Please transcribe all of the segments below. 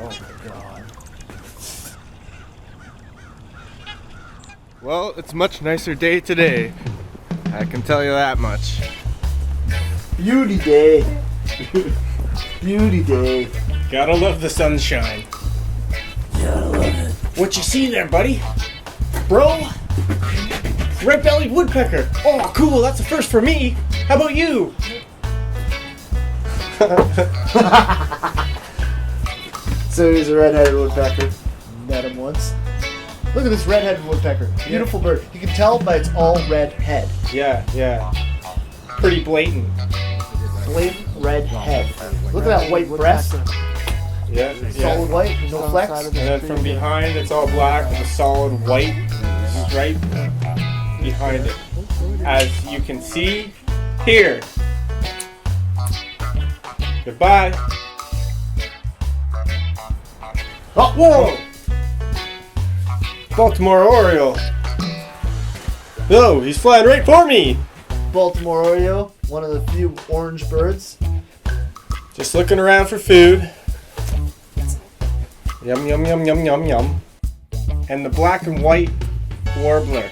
Oh my god. Well, it's a much nicer day today. I can tell you that much. Beauty day. Beauty day. Gotta love the sunshine. Gotta love it. What you see there, buddy? Bro? Red-bellied woodpecker. Oh, cool. That's a first for me. How about you? So he's a red-headed woodpecker. Met him once. Look at this red-headed woodpecker. Beautiful bird. You can tell by its all red head. Yeah. Pretty blatant. Blatant red head. Look at that white breast. Yeah. Solid white, no flecks. And then from behind, it's all black with a solid white stripe behind it. As you can see here. Goodbye. Oh, whoa! Baltimore Oriole. No, he's flying right for me. Baltimore Oriole, one of the few orange birds. Just looking around for food. Yum, yum, yum, yum, yum, yum. And the black and white warbler.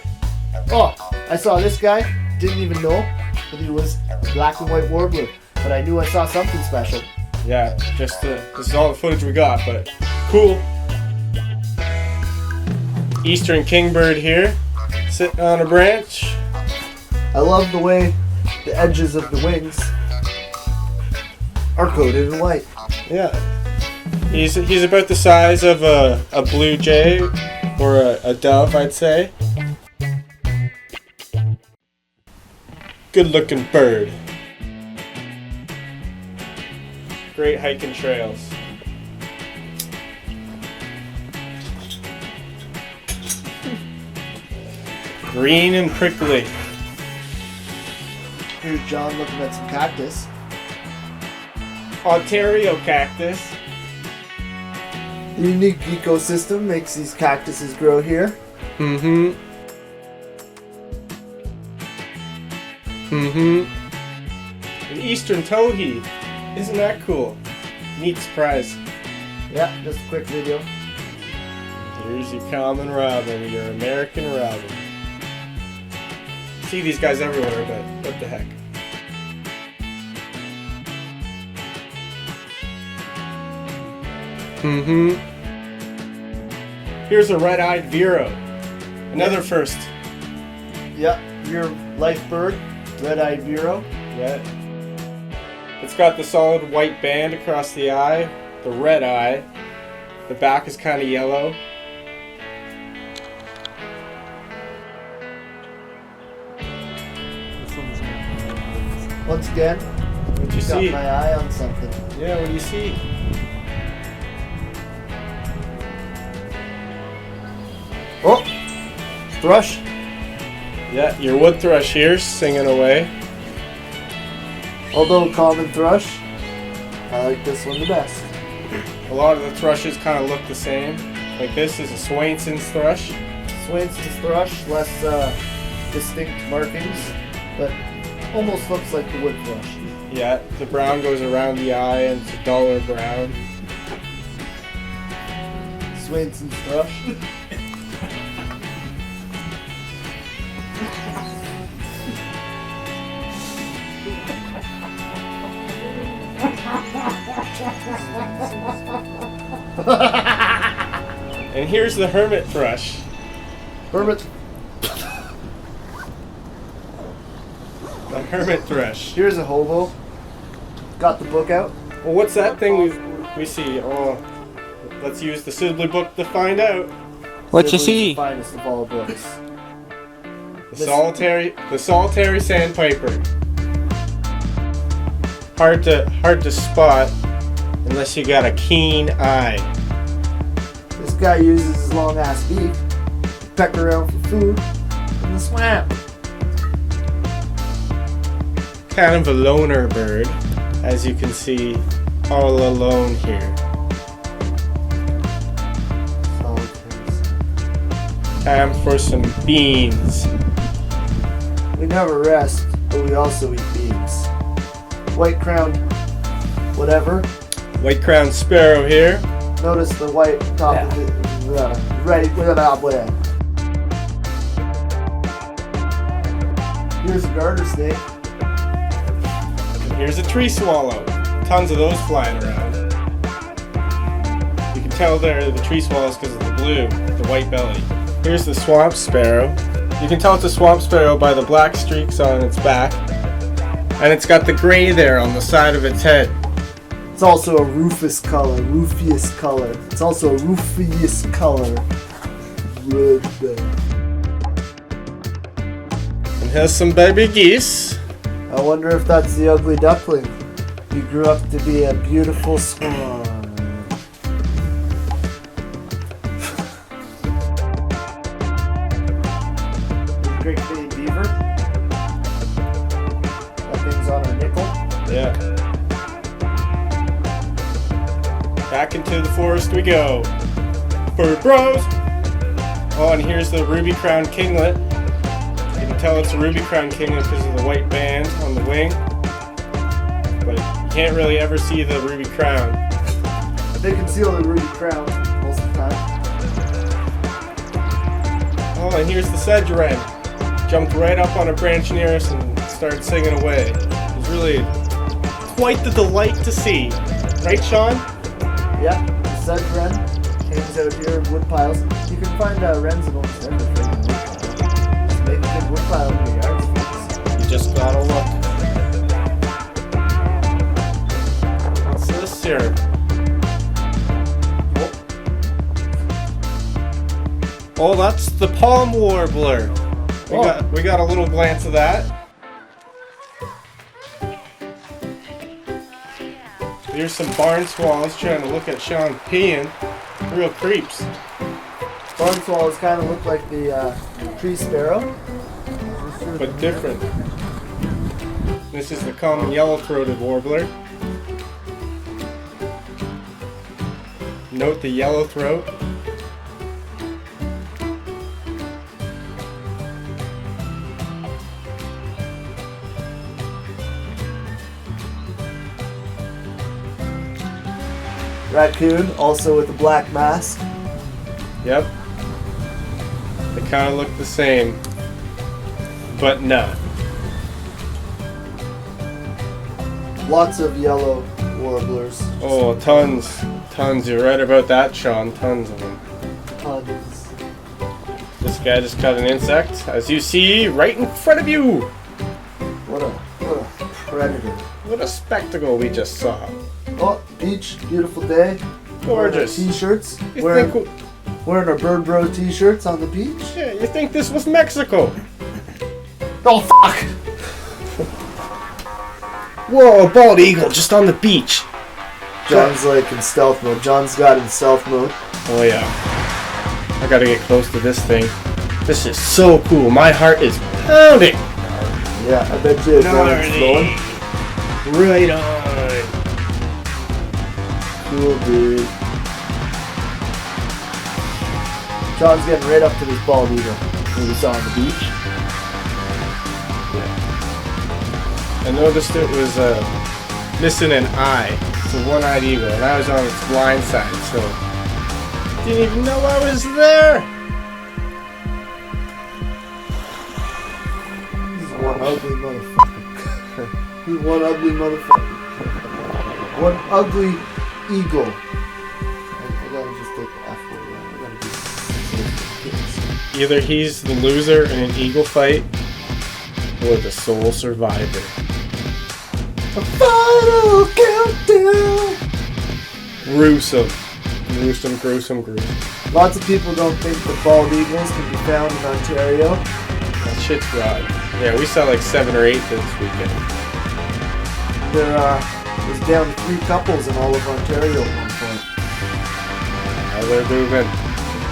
Oh, I saw this guy. Didn't even know that he was a black and white warbler. But I knew I saw something special. Yeah, just this is all the footage we got, but cool. Eastern kingbird here, sitting on a branch. I love the way the edges of the wings are coated in white. Yeah, he's about the size of a blue jay or a dove, I'd say. Good looking bird. Great hiking trails. Green and prickly. Here's John looking at some cactus. Ontario cactus. The unique ecosystem makes these cactuses grow here. Mm-hmm. An eastern towhee. Isn't that cool? Neat surprise. Yeah, just a quick video. Here's your common robin, your American robin. See these guys everywhere, but what the heck. Here's a red-eyed Vero. Another first. Yeah, your life bird, red-eyed Vero. Yeah. It's got the solid white band across the eye, the red eye. The back is kind of yellow. Once again, What'd you got see? my eye on something. Yeah, what do you see? Oh, thrush. Yeah, your wood thrush here singing away. Although common thrush, I like this one the best. A lot of the thrushes kind of look the same. Like this is a Swainson's thrush. Swainson's thrush, less distinct markings, but almost looks like the wood thrush. Yeah, the brown goes around the eye and it's a duller brown. Swainson's thrush. And here's the hermit thrush. Hermit. The hermit thrush. Here's a hobo. Got the book out. Well, what's that thing we see? Oh, let's use the Sibley book to find out. What you Sibley's see? The finest of all books. The solitary sandpiper. Hard to spot unless you got a keen eye. This guy uses his long ass beak to peck around for food in the swamp. Kind of a loner bird, as you can see, all alone here. Time for some beans. We never rest, but we also eat beans. White-crowned whatever. White-crowned sparrow here. Notice the white top of it. Ready with it out there. Here's a garter snake. And here's a tree swallow. Tons of those flying around. You can tell they're the tree swallows because of the blue, the white belly. Here's the swamp sparrow. You can tell it's a swamp sparrow by the black streaks on its back. And it's got the gray there on the side of its head. It's also a rufous color. It's also a rufous color. And here's some baby geese. I wonder if that's the ugly duckling. He grew up to be a beautiful swan. Great big beaver. That thing's on her nickel. Yeah. Back into the forest we go. Bird bros! Oh, and here's the ruby crowned kinglet. You can tell it's a ruby crowned kinglet because of the white band on the wing. But you can't really ever see the ruby crown. They conceal the ruby crown most of the time. Oh, and here's the sedge wren. Jumped right up on a branch near us and started singing away. It was really quite the delight to see. Right, Sean? Yeah, the sedge wren hangs out here in wood piles. You can find wrens in almost everything. Just make a good wood pile in your yard, folks. You just gotta look. What's this here? Oh, that's the palm warbler. We got a little glance of that. Here's some barn swallows trying to look at Sean peeing. Real creeps. Barn swallows kind of look like the tree sparrow. But different. This is the common yellow-throated warbler. Note the yellow throat. Raccoon, also with a black mask. Yep. They kind of look the same, but no. Lots of yellow warblers. Oh, tons. You're right about that, Sean. Tons of them. Tons. This guy just caught an insect, as you see right in front of you. What a predator. What a spectacle we just saw. Oh, beach, beautiful day. Gorgeous. T-shirts. You Wearing our Bird Bro T-shirts on the beach. Yeah, you think this was Mexico? Oh fuck! Whoa, a bald eagle just on the beach. John's like in stealth mode. John's got in stealth mode. Oh yeah. I gotta get close to this thing. This is so cool. My heart is pounding. Yeah, I bet you it's flowing. Right on. Cool, dude. John's getting right up to this bald eagle that we saw on the beach. I noticed it was missing an eye. It's a one-eyed eagle, and I was on its blind side, so didn't even know I was there. He's one ugly motherfucker. He's one ugly motherfucker. One ugly eagle. I gotta just take the F word out. I gotta do Either he's the loser in an eagle fight, or the sole survivor. a final countdown. Gruesome. Lots of people don't think that bald eagles can be found in Ontario. That shit's rod. Yeah, we saw like 7 or 8 this weekend. There's down to 3 couples in all of Ontario at one point. How they're moving.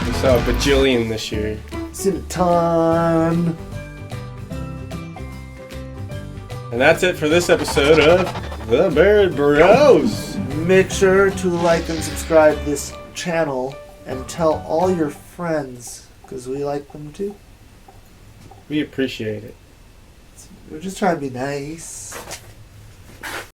We saw a bajillion this year. Seen a ton. And that's it for this episode of The Bird Bros. Make sure to like and subscribe to this channel and tell all your friends, because we like them too. We appreciate it. We're just trying to be nice.